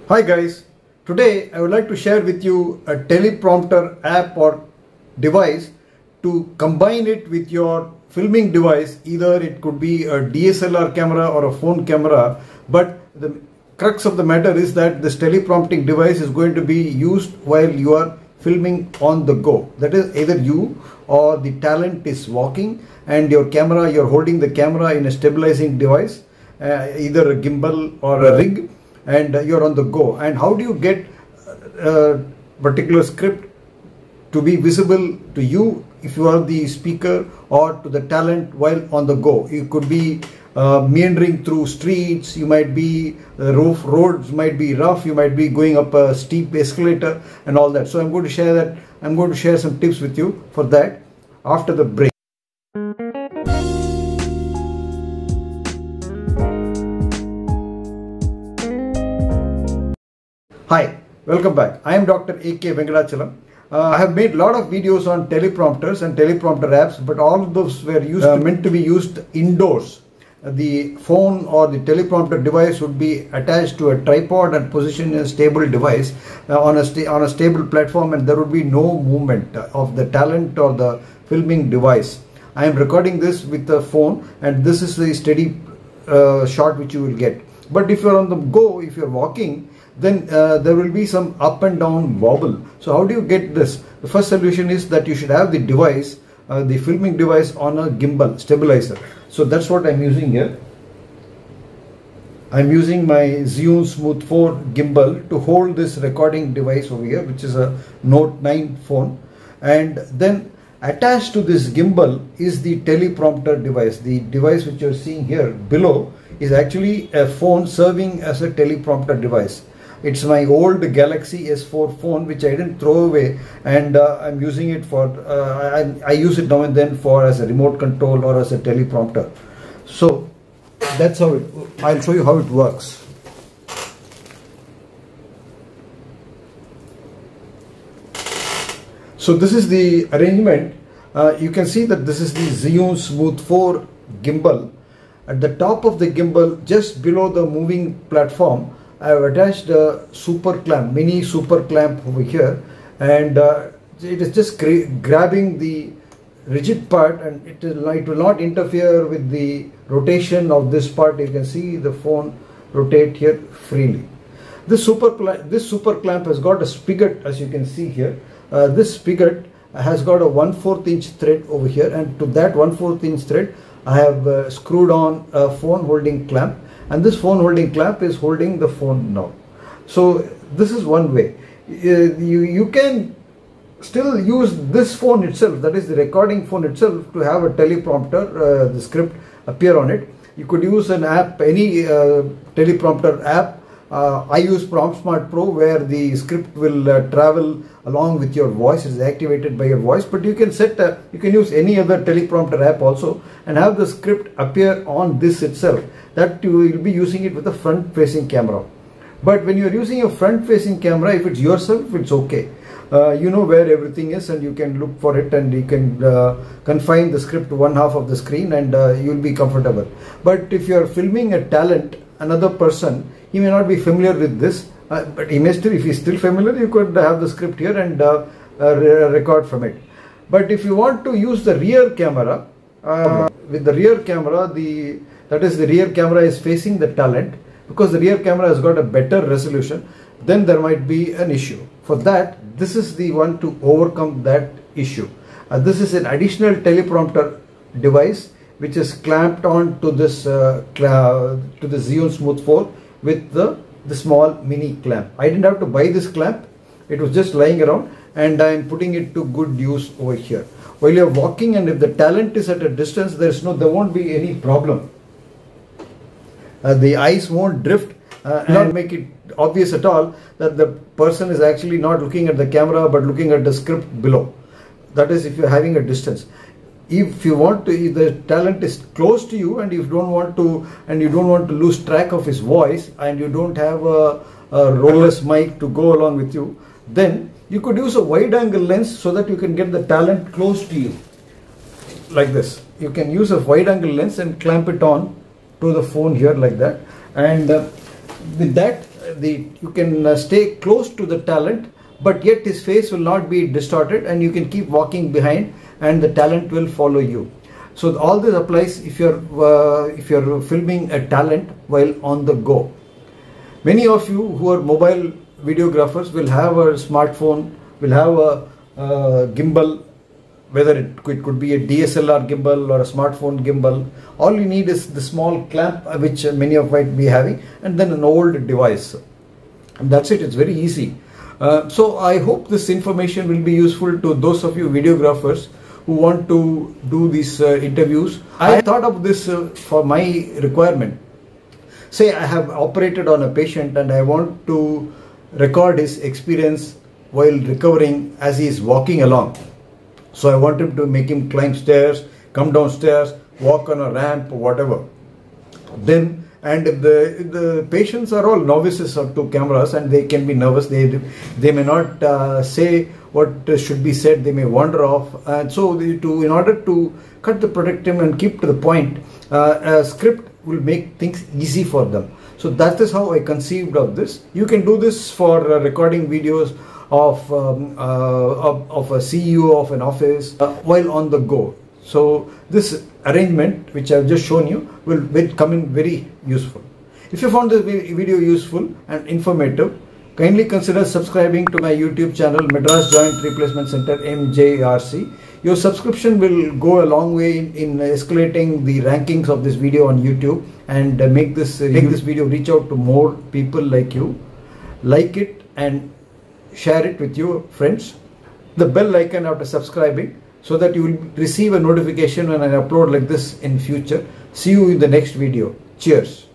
Hi guys, today I would like to share with you a teleprompter app or device to combine it with your filming device. Either it could be a DSLR camera or a phone camera, but the crux of the matter is that this teleprompting device is going to be used while you are filming on the go. That is, either you or the talent is walking and your camera, you're holding the camera in a stabilizing device, either a gimbal or a rig, and you're on the go. And how do you get a particular script to be visible to you if you are the speaker or to the talent while on the go? You could be meandering through streets, you might be roads might be rough, you might be going up a steep escalator and all that. So I'm going to share some tips with you for that after the break. Hi, welcome back. I am Dr. A.K. Venkatachalam. I have made a lot of videos on teleprompters and teleprompter apps, but all of those were meant to be used indoors. The phone or the teleprompter device would be attached to a tripod and positioned in a stable device on a stable platform, and there would be no movement of the talent or the filming device. I am recording this with the phone, and this is the steady shot which you will get. But if you are on the go, if you are walking, then there will be some up and down wobble. So how do you get this? The first solution is that you should have the device, the filming device, on a gimbal stabilizer. So that's what I'm using here. I'm using my Zhiyun Smooth 4 gimbal to hold this recording device over here, which is a Note 9 phone. And then attached to this gimbal is the teleprompter device. The device which you're seeing here below is actually a phone serving as a teleprompter device. It's my old Galaxy S4 phone which I didn't throw away, and I'm using it for, I use it now and then for as a remote control or as a teleprompter. So that's how I'll show you how it works. So this is the arrangement. You can see that this is the Zhiyun Smooth 4 gimbal. At the top of the gimbal, just below the moving platform, I have attached a super clamp, mini super clamp over here, and it is just grabbing the rigid part, and it will not interfere with the rotation of this part. You can see the phone rotate here freely. This super clamp has got a spigot, as you can see here. This spigot has got a 1/4 inch thread over here, and to that 1/4 inch thread I have screwed on a phone holding clamp, and this phone holding clamp is holding the phone now. So this is one way. You can still use this phone itself, that is the recording phone itself, to have a teleprompter, the script appear on it. You could use an app, any teleprompter app. I use PromptSmart Pro, where the script will travel along with your voice, is activated by your voice. But you can you can use any other teleprompter app also and have the script appear on this itself. That you will be using it with a front facing camera. But when you are using a front facing camera, if it's yourself, it's okay. You know where everything is, and you can look for it, and you can confine the script to one half of the screen, and you'll be comfortable. But if you are filming a talent, another person, he may not be familiar with this, but he may still, if he's still familiar, you could have the script here and record from it. But if you want to use the rear camera, with the rear camera, that is, the rear camera is facing the talent, because the rear camera has got a better resolution, then there might be an issue. For that, this is the one to overcome that issue. This is an additional teleprompter device which is clamped on to this to the Zhiyun Smooth 4 with the small mini clamp. I didn't have to buy this clamp, it was just lying around, and I am putting it to good use over here. While you are walking, and if the talent is at a distance, there won't be any problem. The eyes won't drift, not make it obvious at all that the person is actually not looking at the camera but looking at the script below. That is, if you are having a distance. If you want to, if the talent is close to you, and you don't want to lose track of his voice, and you don't have a rollers mic to go along with you, then you could use a wide angle lens so that you can get the talent close to you, like this. You can use a wide angle lens and clamp it on to the phone here like that, and with that you can stay close to the talent, but yet his face will not be distorted, and you can keep walking behind and the talent will follow you. So all this applies if you're filming a talent while on the go. Many of you who are mobile videographers will have a smartphone, will have a gimbal, whether it could be a DSLR gimbal or a smartphone gimbal. All you need is the small clamp, which many of might be having, and then an old device. And that's it. It's very easy. So I hope this information will be useful to those of you videographers who want to do these interviews. I thought of this for my requirement. Say I have operated on a patient and I want to record his experience while recovering as he is walking along. So I want him to make him climb stairs, come down stairs, walk on a ramp, or whatever. Then, and if the patients are all novices to cameras and they can be nervous, they may not say what should be said, they may wander off. And so in order to cut the product time and keep to the point, a script will make things easy for them. So that is how I conceived of this. You can do this for recording videos of a CEO of an office while on the go. So this arrangement which I have just shown you will come in very useful. If you found this video useful and informative, kindly consider subscribing to my YouTube channel, Madras Joint Replacement Center, MJRC. Your subscription will go a long way in escalating the rankings of this video on YouTube and make this video reach out to more people like you. Like it and share it with your friends. The bell icon after subscribing, so that you will receive a notification when I upload like this in future. See you in the next video. Cheers.